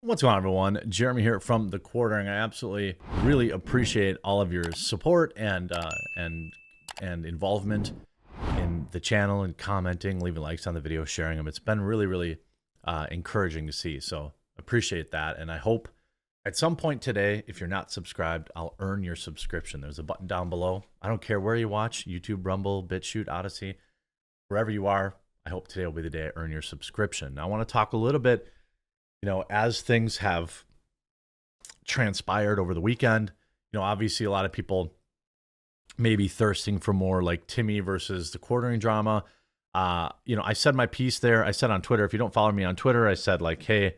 What's going on, everyone? Jeremy here from The Quartering. I absolutely really appreciate all of your support and involvement in the channel and commenting, leaving likes on the video, sharing them. It's been really encouraging to see. So appreciate that, and I hope at some point today, if you're not subscribed, I'll earn your subscription. There's a button down below. I don't care where you watch: YouTube, Rumble, BitChute, Odyssey, wherever you are. I hope today will be the day I earn your subscription. Now, I want to talk a little bit. As things have transpired over the weekend, obviously a lot of people may be thirsting for more like Timmy versus the Quartering drama. I said my piece there. I said on Twitter, if you don't follow me on Twitter, I said like, hey,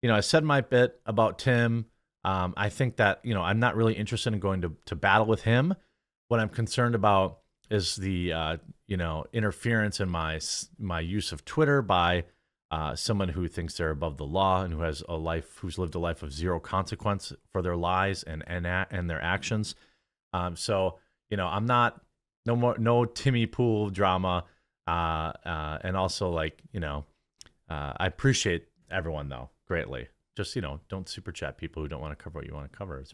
I said my bit about Tim. I think that, I'm not really interested in going to battle with him. What I'm concerned about is the, interference in my use of Twitter by someone who thinks they're above the law and who's lived a life of zero consequence for their lies and their actions. So I'm not no Timmy Pool drama. And also I appreciate everyone though greatly. Just don't super chat people who don't want to cover what you want to cover.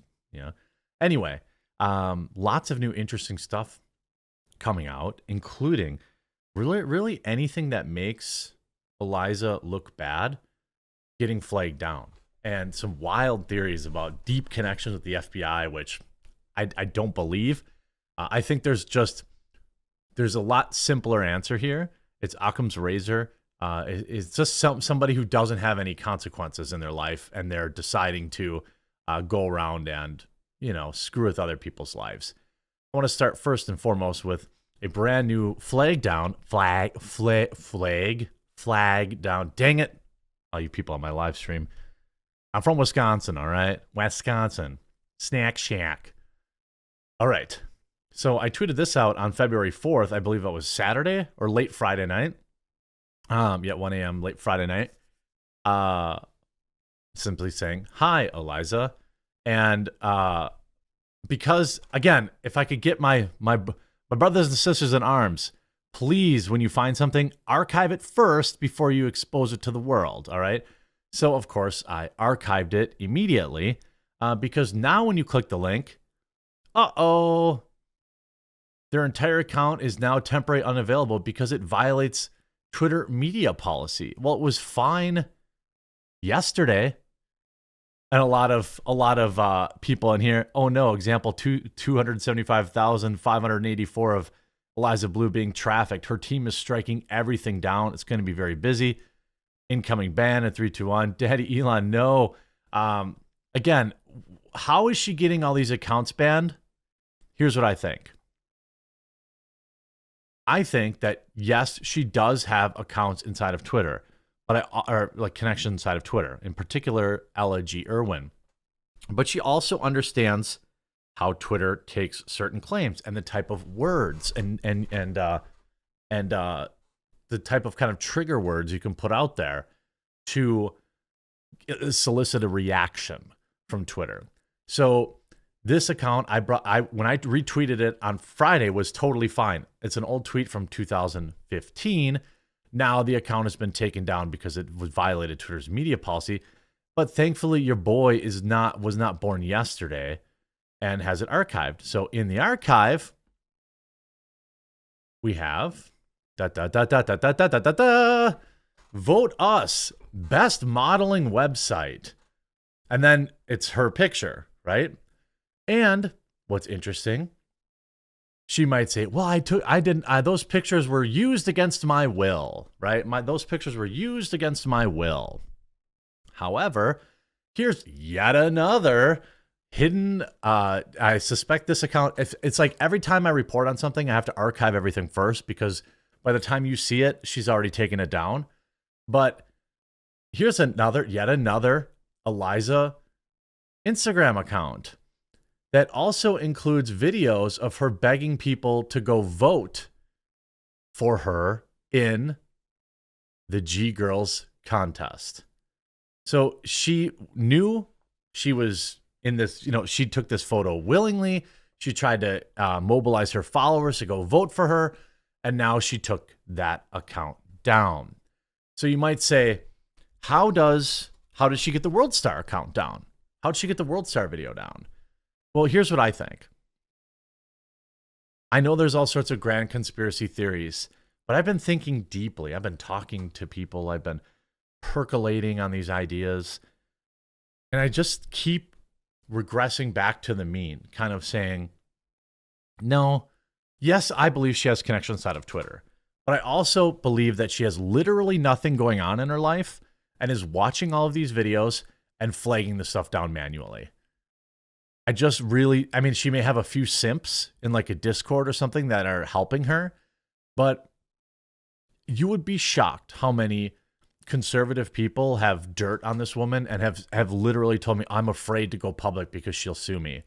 Anyway, lots of new interesting stuff coming out, including really anything that makes Eliza look bad getting flagged down, and some wild theories about deep connections with the FBI, which I don't believe. I think there's a lot simpler answer here. It's Occam's razor. It's just somebody who doesn't have any consequences in their life, and they're deciding to go around and screw with other people's lives. I want to start first and foremost with a brand new flag down. Dang it, all you people on my live stream. I'm from Wisconsin, all right? Wisconsin. Snack Shack. All right. So I tweeted this out on February 4th. I believe it was Saturday or late Friday night. 1 a.m. late Friday night. Simply saying, hi, Eliza. And because, again, if I could get my brothers and sisters in arms, please, when you find something, archive it first before you expose it to the world, all right? So, of course, I archived it immediately because now when you click the link, their entire account is now temporarily unavailable because it violates Twitter media policy. Well, it was fine yesterday. And a lot of people in here, oh no, example 275,584 of Eliza Bleu being trafficked. Her team is striking everything down. It's going to be very busy. Incoming ban at 321. Daddy Elon, no. Again, how is she getting all these accounts banned? Here's what I think. I think that, yes, she does have accounts inside of Twitter, or like connections inside of Twitter, in particular, Ella G. Irwin. But she also understands how Twitter takes certain claims and the type of words and the type of kind of trigger words you can put out there to solicit a reaction from Twitter. So this account when I retweeted it on Friday was totally fine. It's an old tweet from 2015. Now the account has been taken down because it violated Twitter's media policy. But thankfully, your boy was not born yesterday and has it archived. So in the archive, we have vote us best modeling website, and then it's her picture, right? And what's interesting, she might say, well, those pictures were used against my will, right? Those pictures were used against my will. However, here's yet another hidden, I suspect this account, it's like every time I report on something, I have to archive everything first because by the time you see it, she's already taken it down. But here's yet another Eliza Instagram account that also includes videos of her begging people to go vote for her in the G Girls contest. So she knew she was in this, she took this photo willingly. She tried to mobilize her followers to go vote for her. And now she took that account down. So you might say, how does how did she get the World Star account down? How did she get the World Star video down? Well, here's what I think. I know there's all sorts of grand conspiracy theories, but I've been thinking deeply. I've been talking to people. I've been percolating on these ideas. And I just keep regressing back to the mean, kind of saying, no, yes, I believe she has connections outside of Twitter. But I also believe that she has literally nothing going on in her life and is watching all of these videos and flagging the stuff down manually. I mean, she may have a few simps in like a Discord or something that are helping her, but you would be shocked how many conservative people have dirt on this woman and have literally told me, I'm afraid to go public because she'll sue me.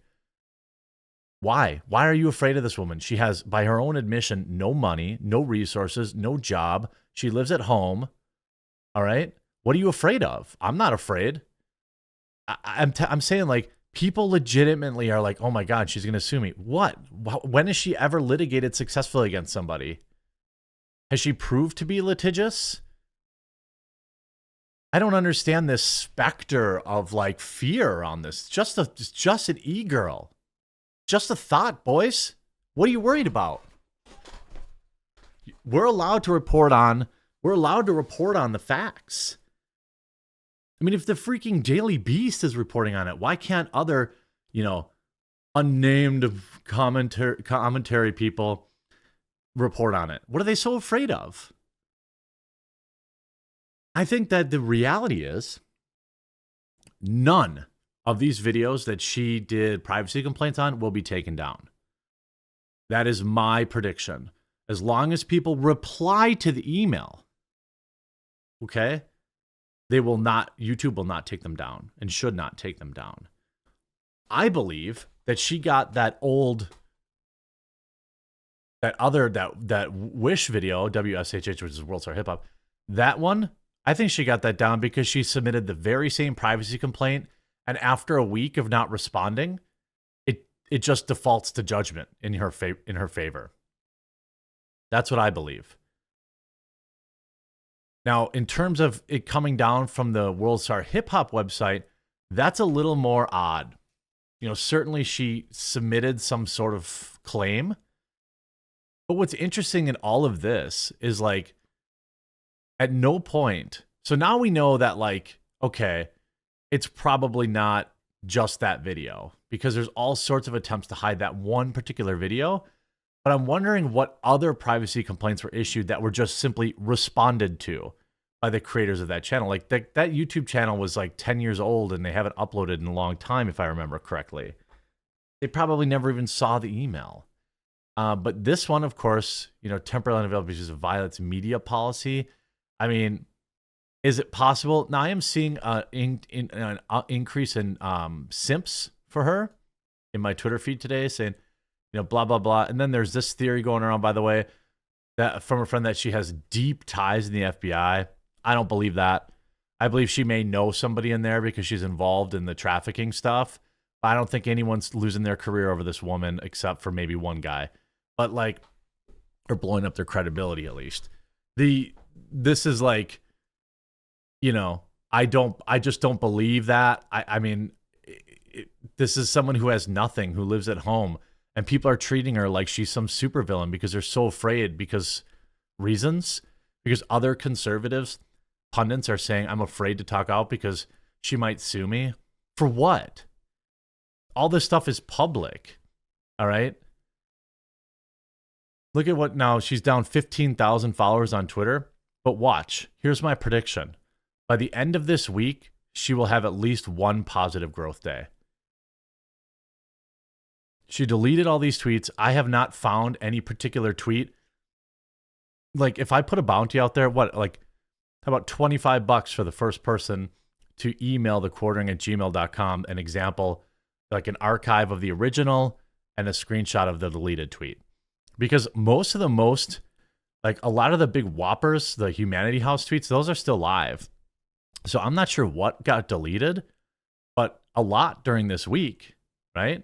Why? Why are you afraid of this woman? She has, by her own admission, no money, no resources, no job. She lives at home. All right. What are you afraid of? I'm not afraid. I'm saying, like, people legitimately are like, oh my God, she's going to sue me. What? When has she ever litigated successfully against somebody? Has she proved to be litigious? I don't understand this specter of like fear on this. Just an e-girl. Just a thought, boys. What are you worried about? We're allowed to report on the facts. I mean, if the freaking Daily Beast is reporting on it, why can't other, unnamed commentary people report on it? What are they so afraid of? I think that the reality is none of these videos that she did privacy complaints on will be taken down. That is my prediction. As long as people reply to the email, okay, YouTube will not take them down and should not take them down. I believe that she got that Wish video, WSHH, which is World Star Hip Hop, that one, I think she got that down because she submitted the very same privacy complaint, and after a week of not responding, it just defaults to judgment in her favor. That's what I believe. Now, in terms of it coming down from the World Star Hip Hop website, that's a little more odd. Certainly she submitted some sort of claim. But what's interesting in all of this is, like, at no point. So now we know that, like, okay, it's probably not just that video because there's all sorts of attempts to hide that one particular video. But I'm wondering what other privacy complaints were issued that were just simply responded to by the creators of that channel. Like that YouTube channel was like 10 years old and they haven't uploaded in a long time, if I remember correctly. They probably never even saw the email. But this one, of course, temporarily unavailable because of violates media policy. I mean, is it possible? Now I am seeing an increase in simps for her in my Twitter feed today saying, blah, blah, blah. And then there's this theory going around, by the way, that from a friend that she has deep ties in the FBI. I don't believe that. I believe she may know somebody in there because she's involved in the trafficking stuff. But I don't think anyone's losing their career over this woman except for maybe one guy. But like, or blowing up their credibility at least. This is like, I just don't believe that. I mean, this is someone who has nothing, who lives at home. And people are treating her like she's some supervillain because they're so afraid because other conservatives, pundits are saying, I'm afraid to talk out because she might sue me. For what? All this stuff is public. All right. Look at what now. She's down 15,000 followers on Twitter. But watch. Here's my prediction. By the end of this week, she will have at least one positive growth day. She deleted all these tweets. I have not found any particular tweet. Like, if I put a bounty out there, how about $25 for the first person to email thequartering@gmail.com an example, like an archive of the original and a screenshot of the deleted tweet. Because a lot of the big whoppers, the Humanity House tweets, those are still live. So I'm not sure what got deleted, but a lot during this week, right?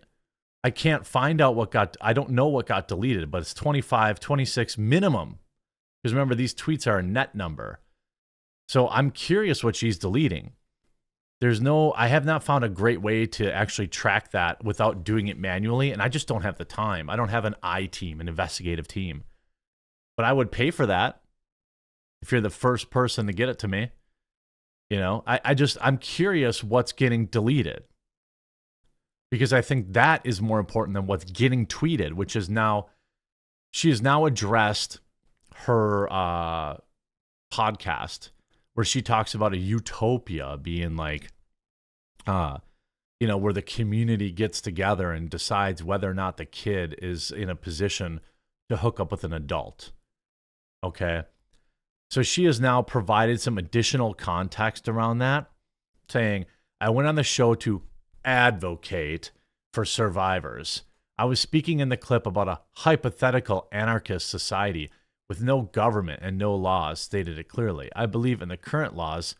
I can't find out I don't know what got deleted, but it's 25, 26 minimum. Because remember, these tweets are a net number. So I'm curious what she's deleting. I have not found a great way to actually track that without doing it manually. And I just don't have the time. I don't have an I team, an investigative team. But I would pay for that if you're the first person to get it to me. You know, I'm curious what's getting deleted. Because I think that is more important than what's getting tweeted, which is now, she has now addressed her podcast where she talks about a utopia being like, you know, where the community gets together and decides whether or not the kid is in a position to hook up with an adult. Okay. So she has now provided some additional context around that, saying, I went on the show to advocate for survivors. I was speaking in the clip about a hypothetical anarchist society with no government and no laws, stated it clearly. I believe in the current laws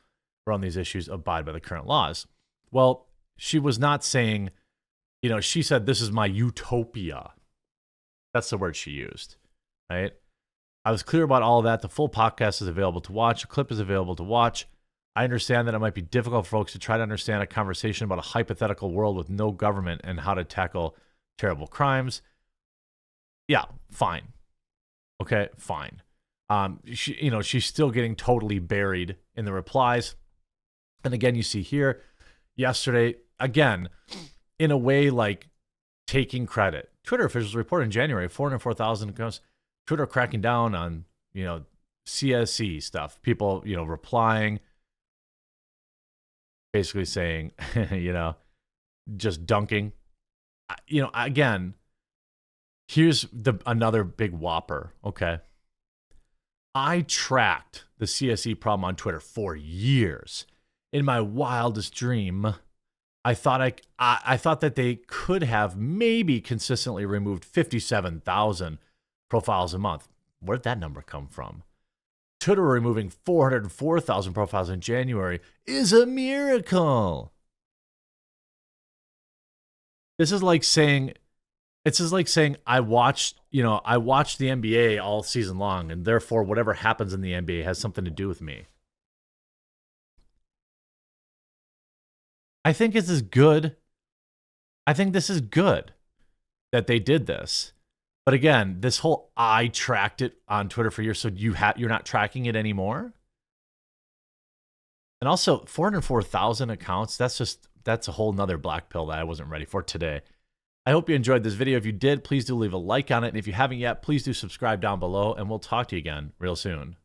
around these issues, abide by the current laws. Well, she was not saying, you know, she said, this is my utopia. That's the word she used, right? I was clear about all of that. The full podcast is available to watch. The clip is available to watch. I understand that it might be difficult for folks to try to understand a conversation about a hypothetical world with no government and how to tackle terrible crimes. Yeah, fine. Okay, fine. She's still getting totally buried in the replies. And again, you see here, yesterday, again, in a way like taking credit. Twitter officials reported in January, 404,000 accounts. Twitter cracking down on, you know, CSE stuff. People, you know, replying, basically saying, you know, just dunking. You know, again, here's another big whopper, okay? I tracked the CSE problem on Twitter for years. In my wildest dream, I thought that they could have maybe consistently removed 57,000 profiles a month. Where did that number come from? Twitter removing 404,000 profiles in January is a miracle. This is like saying, I watched the NBA all season long, and therefore whatever happens in the NBA has something to do with me. I think this is good. I think this is good that they did this. But again, this whole I tracked it on Twitter for years, so you're not tracking it anymore. And also 404,000 accounts, that's a whole nother black pill that I wasn't ready for today. I hope you enjoyed this video. If you did, please do leave a like on it. And if you haven't yet, please do subscribe down below, and we'll talk to you again real soon.